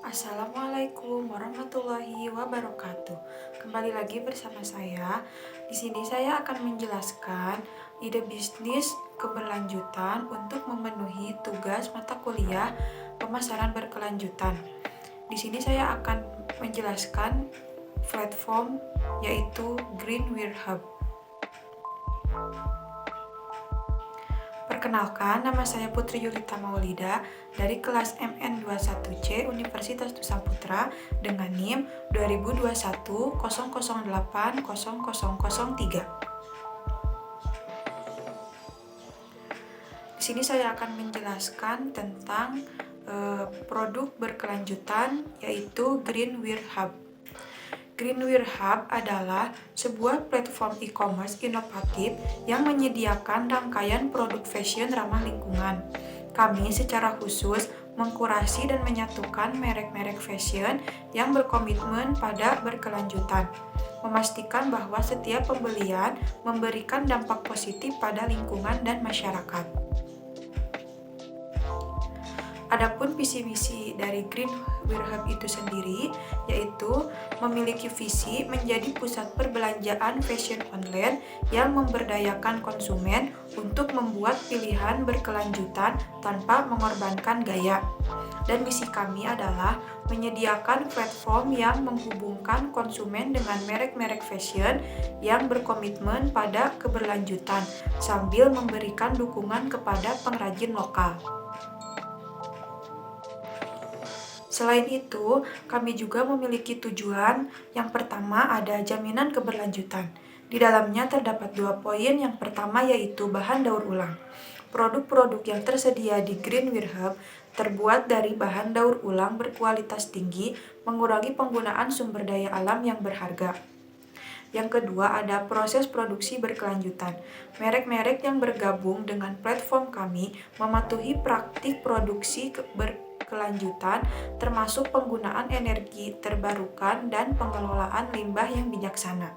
Assalamualaikum warahmatullahi wabarakatuh. Kembali lagi bersama saya. Di sini saya akan menjelaskan ide bisnis keberlanjutan untuk memenuhi tugas mata kuliah pemasaran berkelanjutan. Di sini saya akan menjelaskan platform yaitu Greenware Hub. Perkenalkan, nama saya Putri Yulita Maulida dari kelas MN21C Universitas Tusa Putra dengan NIM 2021008003. Di sini saya akan menjelaskan tentang produk berkelanjutan yaitu Greenware Hub. Greenware Hub adalah sebuah platform e-commerce inovatif yang menyediakan rangkaian produk fashion ramah lingkungan. Kami secara khusus mengkurasi dan menyatukan merek-merek fashion yang berkomitmen pada berkelanjutan, memastikan bahwa setiap pembelian memberikan dampak positif pada lingkungan dan masyarakat. Adapun visi misi dari Greenware Hub itu sendiri yaitu memiliki visi menjadi pusat perbelanjaan fashion online yang memberdayakan konsumen untuk membuat pilihan berkelanjutan tanpa mengorbankan gaya. Dan misi kami adalah menyediakan platform yang menghubungkan konsumen dengan merek-merek fashion yang berkomitmen pada keberlanjutan sambil memberikan dukungan kepada pengrajin lokal. Selain itu, kami juga memiliki tujuan. Yang pertama ada jaminan keberlanjutan. Di dalamnya terdapat 2 poin. Yang pertama yaitu bahan daur ulang. Produk-produk yang tersedia di Greenware Hub terbuat dari bahan daur ulang berkualitas tinggi, mengurangi penggunaan sumber daya alam yang berharga. Yang kedua ada proses produksi berkelanjutan. Merek-merek yang bergabung dengan platform kami mematuhi praktik produksi berkelanjutan termasuk penggunaan energi terbarukan dan pengelolaan limbah yang bijaksana.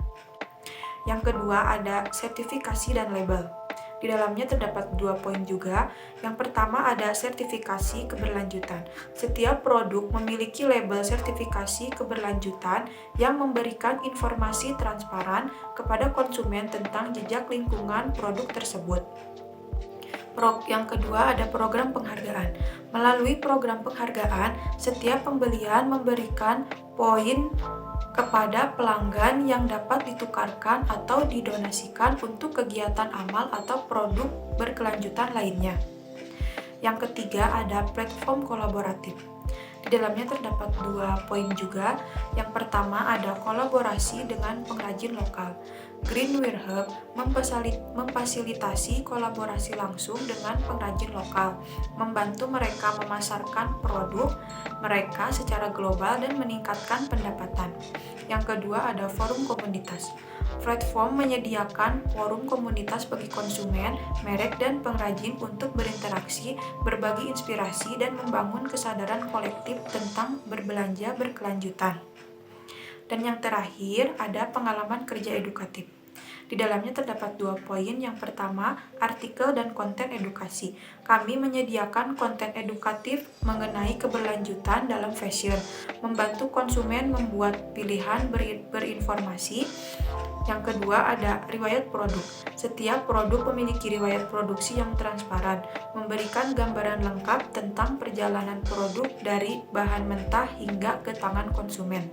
Yang kedua ada sertifikasi dan label. Di dalamnya terdapat 2 poin juga. Yang pertama ada sertifikasi keberlanjutan. Setiap produk memiliki label sertifikasi keberlanjutan yang memberikan informasi transparan kepada konsumen tentang jejak lingkungan produk tersebut. Yang kedua ada program penghargaan. Melalui program penghargaan, setiap pembelian memberikan poin kepada pelanggan yang dapat ditukarkan atau didonasikan untuk kegiatan amal atau produk berkelanjutan lainnya. Yang ketiga ada platform kolaboratif. Di dalamnya terdapat 2 poin juga. Yang pertama ada kolaborasi dengan pengrajin lokal. Greenware Hub memfasilitasi kolaborasi langsung dengan pengrajin lokal, membantu mereka memasarkan produk mereka secara global dan meningkatkan pendapatan. Yang kedua ada forum komunitas. Platform menyediakan forum komunitas bagi konsumen, merek, dan pengrajin untuk berinteraksi, berbagi inspirasi, dan membangun kesadaran kolektif tentang berbelanja berkelanjutan. Dan yang terakhir ada pengalaman kerja edukatif. Di dalamnya terdapat 2 poin. Yang pertama, artikel dan konten edukasi. Kami menyediakan konten edukatif mengenai keberlanjutan dalam fashion, membantu konsumen membuat pilihan berinformasi. Yang kedua ada riwayat produk. Setiap produk memiliki riwayat produksi yang transparan, memberikan gambaran lengkap tentang perjalanan produk dari bahan mentah hingga ke tangan konsumen.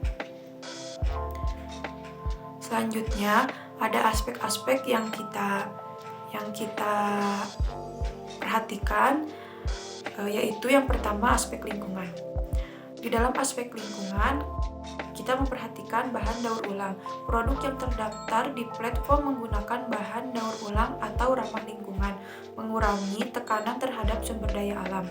Selanjutnya ada aspek-aspek yang kita perhatikan, yaitu yang pertama aspek lingkungan. Di dalam aspek lingkungan, kita memperhatikan bahan daur ulang. Produk yang terdaftar di platform menggunakan bahan daur ulang atau ramah lingkungan, mengurangi tekanan terhadap sumber daya alam.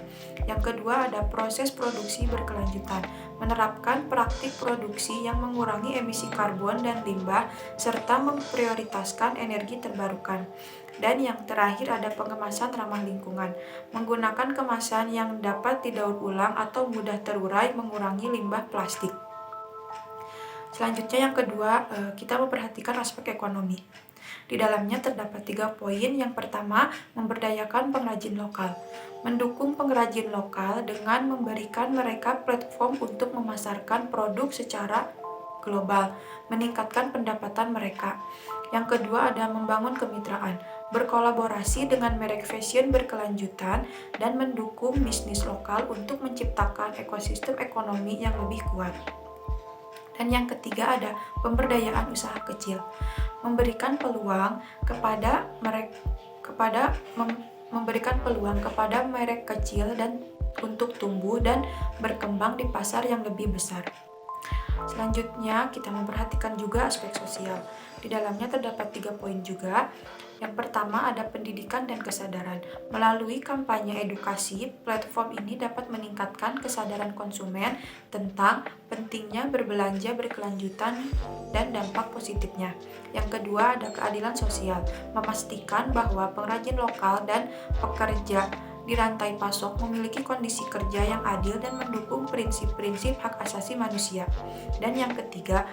Yang kedua ada proses produksi berkelanjutan, menerapkan praktik produksi yang mengurangi emisi karbon dan limbah, serta memprioritaskan energi terbarukan. Dan yang terakhir ada pengemasan ramah lingkungan, menggunakan kemasan yang dapat didaur ulang atau mudah terurai, mengurangi limbah plastik. Selanjutnya yang kedua, kita memperhatikan aspek ekonomi. Di dalamnya terdapat 3 poin. Yang pertama, memberdayakan pengrajin lokal. Mendukung pengrajin lokal dengan memberikan mereka platform untuk memasarkan produk secara global, meningkatkan pendapatan mereka. Yang kedua ada membangun kemitraan, berkolaborasi dengan merek fashion berkelanjutan dan mendukung bisnis lokal untuk menciptakan ekosistem ekonomi yang lebih kuat. Dan yang ketiga ada pemberdayaan usaha kecil, memberikan peluang kepada merek kecil dan untuk tumbuh dan berkembang di pasar yang lebih besar. Selanjutnya, kita memperhatikan juga aspek sosial. Di dalamnya terdapat 3 poin juga. Yang pertama ada pendidikan dan kesadaran. Melalui kampanye edukasi, platform ini dapat meningkatkan kesadaran konsumen tentang pentingnya berbelanja berkelanjutan dan dampak positifnya. Yang kedua ada keadilan sosial. Memastikan bahwa pengrajin lokal dan pekerja di rantai pasok memiliki kondisi kerja yang adil dan mendukung prinsip-prinsip hak asasi manusia. Dan yang ketiga,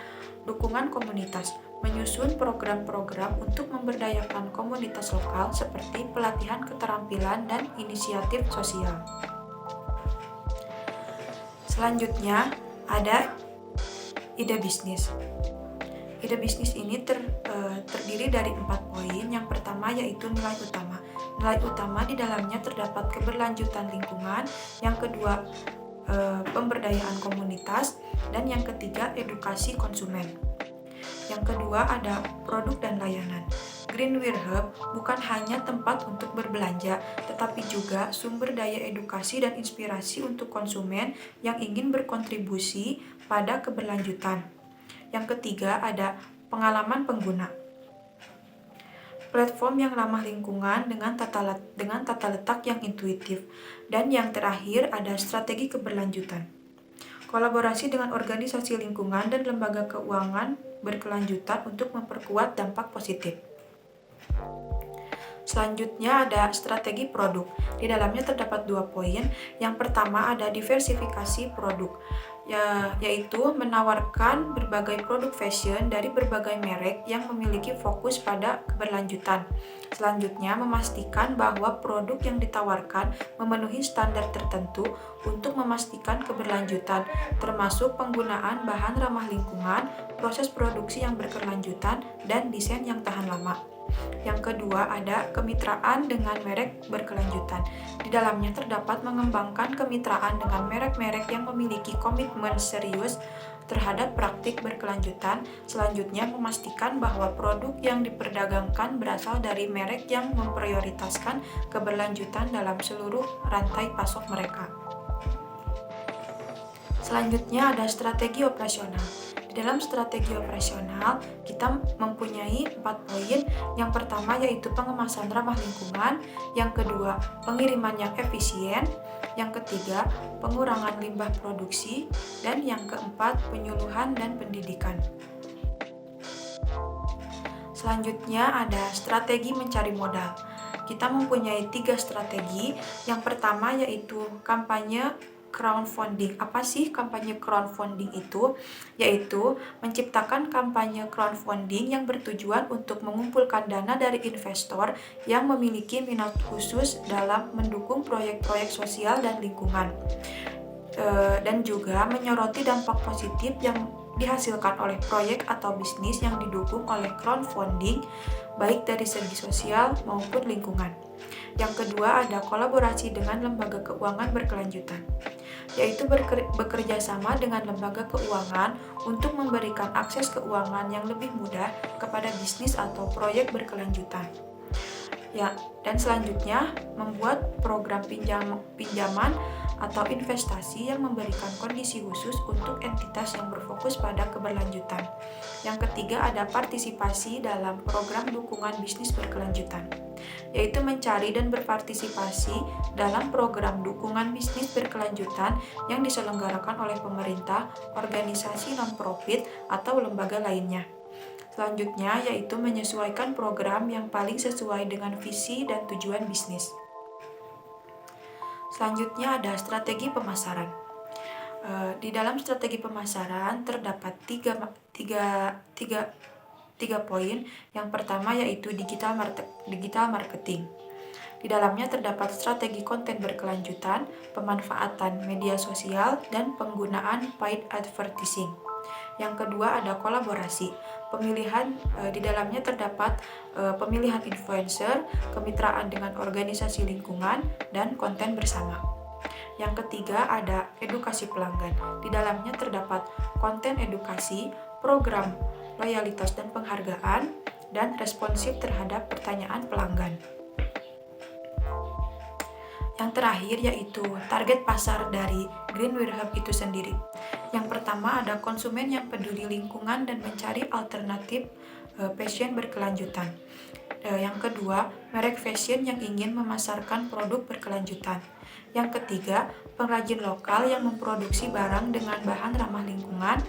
dukungan komunitas, menyusun program-program untuk memberdayakan komunitas lokal seperti pelatihan keterampilan dan inisiatif sosial. Selanjutnya, ada ide bisnis. Ide bisnis ini terdiri dari 4 poin. Yang pertama yaitu nilai utama. Nilai utama di dalamnya terdapat keberlanjutan lingkungan, yang kedua pemberdayaan komunitas, dan yang ketiga edukasi konsumen. Yang kedua ada produk dan layanan. Greenware Hub bukan hanya tempat untuk berbelanja, tetapi juga sumber daya edukasi dan inspirasi untuk konsumen yang ingin berkontribusi pada keberlanjutan. Yang ketiga ada pengalaman pengguna. Platform yang ramah lingkungan dengan tata letak yang intuitif. Dan yang terakhir ada strategi keberlanjutan. Kolaborasi dengan organisasi lingkungan dan lembaga keuangan berkelanjutan untuk memperkuat dampak positif. Selanjutnya ada strategi produk. Di dalamnya terdapat 2 poin. Yang pertama ada diversifikasi produk, yaitu menawarkan berbagai produk fashion dari berbagai merek yang memiliki fokus pada keberlanjutan. Selanjutnya, memastikan bahwa produk yang ditawarkan memenuhi standar tertentu untuk memastikan keberlanjutan, termasuk penggunaan bahan ramah lingkungan, proses produksi yang berkelanjutan, dan desain yang tahan lama. Yang kedua ada kemitraan dengan merek berkelanjutan. Di dalamnya terdapat mengembangkan kemitraan dengan merek-merek yang memiliki komitmen serius terhadap praktik berkelanjutan. Selanjutnya memastikan bahwa produk yang diperdagangkan berasal dari merek yang memprioritaskan keberlanjutan dalam seluruh rantai pasok mereka. Selanjutnya ada strategi operasional. Dalam strategi operasional, kita mempunyai 4 poin. Yang pertama yaitu pengemasan ramah lingkungan, yang kedua pengiriman yang efisien, yang ketiga pengurangan limbah produksi, dan yang keempat penyuluhan dan pendidikan. Selanjutnya ada strategi mencari modal. Kita mempunyai 3 strategi. Yang pertama yaitu kampanye crowdfunding. Apa sih kampanye crowdfunding itu? Yaitu menciptakan kampanye crowdfunding yang bertujuan untuk mengumpulkan dana dari investor yang memiliki minat khusus dalam mendukung proyek-proyek sosial dan lingkungan. Dan juga menyoroti dampak positif yang dihasilkan oleh proyek atau bisnis yang didukung oleh crowdfunding, baik dari segi sosial maupun lingkungan. Yang kedua ada kolaborasi dengan lembaga keuangan berkelanjutan, yaitu bekerja sama dengan lembaga keuangan untuk memberikan akses keuangan yang lebih mudah kepada bisnis atau proyek berkelanjutan. Dan selanjutnya membuat program pinjaman atau investasi yang memberikan kondisi khusus untuk entitas yang berfokus pada keberlanjutan. Yang ketiga ada partisipasi dalam program dukungan bisnis berkelanjutan, yaitu mencari dan berpartisipasi dalam program dukungan bisnis berkelanjutan yang diselenggarakan oleh pemerintah, organisasi non-profit, atau lembaga lainnya. Selanjutnya yaitu menyesuaikan program yang paling sesuai dengan visi dan tujuan bisnis. Selanjutnya ada strategi pemasaran. Di dalam strategi pemasaran terdapat tiga 3 poin. Yang pertama yaitu digital marketing. Di dalamnya terdapat strategi konten berkelanjutan, pemanfaatan media sosial, dan penggunaan paid advertising. Yang kedua ada kolaborasi. Di dalamnya terdapat pemilihan influencer, kemitraan dengan organisasi lingkungan, dan konten bersama. Yang ketiga ada edukasi pelanggan. Di dalamnya terdapat konten edukasi, program loyalitas dan penghargaan, dan responsif terhadap pertanyaan pelanggan. Yang terakhir yaitu target pasar dari Greenware Hub itu sendiri. Yang pertama ada konsumen yang peduli lingkungan dan mencari alternatif fashion berkelanjutan. Yang kedua, merek fashion yang ingin memasarkan produk berkelanjutan. Yang ketiga, pengrajin lokal yang memproduksi barang dengan bahan ramah lingkungan.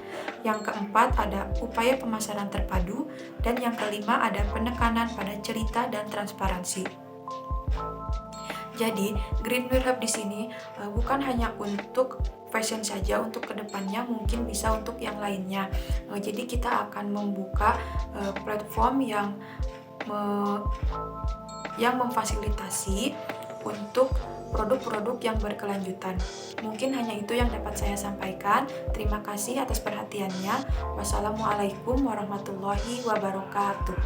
Yang keempat, ada upaya pemasaran terpadu. Dan yang kelima, ada penekanan pada cerita dan transparansi. Jadi, Greenware Hub di sini bukan hanya untuk fashion saja, untuk kedepannya mungkin bisa untuk yang lainnya. Jadi kita akan membuka platform yang memfasilitasi untuk produk-produk yang berkelanjutan. Mungkin hanya itu yang dapat saya sampaikan. Terima kasih atas perhatiannya. Wassalamualaikum warahmatullahi wabarakatuh.